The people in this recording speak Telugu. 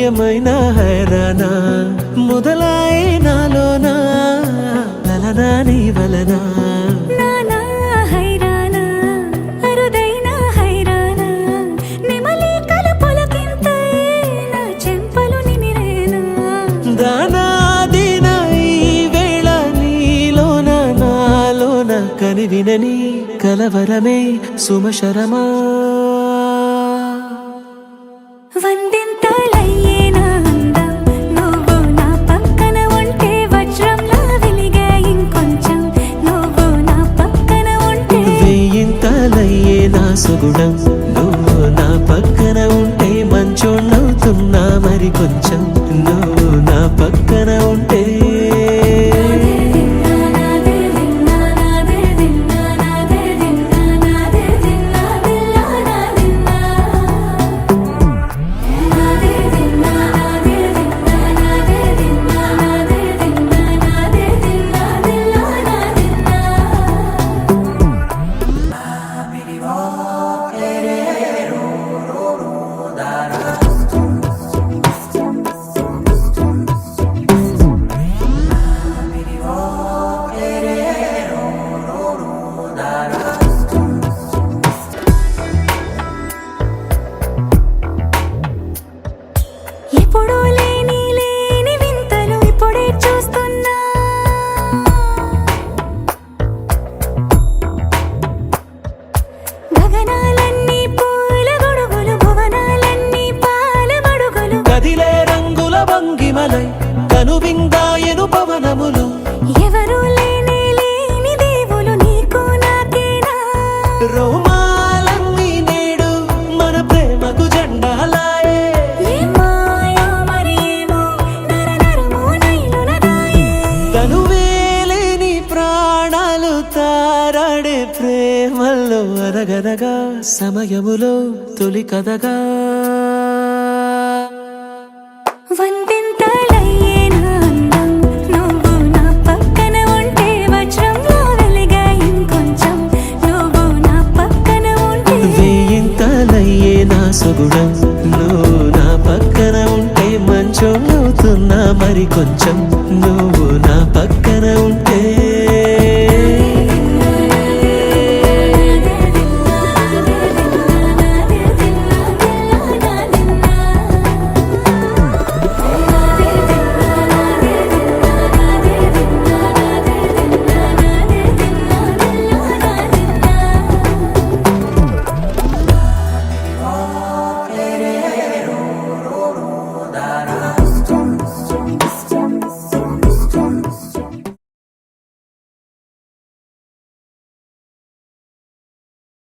ఏమైనా హైరానా మొదలాయే నాలోనా లలనా నీ వలనా నానా హైరానా అరుదైన హైరానా నెమలి కలపులకింతై నా చెంపలు నిమిరేనా దానాదిన ఈ వేళ నీలోన నాలోన కనివినని కలవరమే సుమశరమా వందింతలయ్యేనా అందం నువ్వు నా పక్కన ఉంటే వజ్రంలా వెలిగే ఇంకొంచెం నువ్వు నా పక్కన ఉంటే వెయ్యింతలయ్యే నా సుగుణం నువ్వు నా పక్కన ఉంటే మంచోణ్ణవుతున్నా మరి కొంచెం నువ్వు నా పక్కన ఉంటే ఎప్పుడూ లేని లేని వింతలు ఇప్పుడే చూస్తున్నా గగనాలన్నీ పూల గొడుగులు భువనాలన్నీ పాల మడుగులు కదిలే రంగుల భంగిమలై కనువిందాయను పవనములు ఎవరు లేని లేని దేవులు నీకు నాకేనా రోమాలన్నీ నేడు మన ప్రేమకు జెండాలాయే ఏ మాయో మరి ఏమో నరనరమో నైలునదాయే తనువేలేని ప్రాణాలు తారాడే ప్రేమల్లో అరగనగా సమయములో తొలి కథగా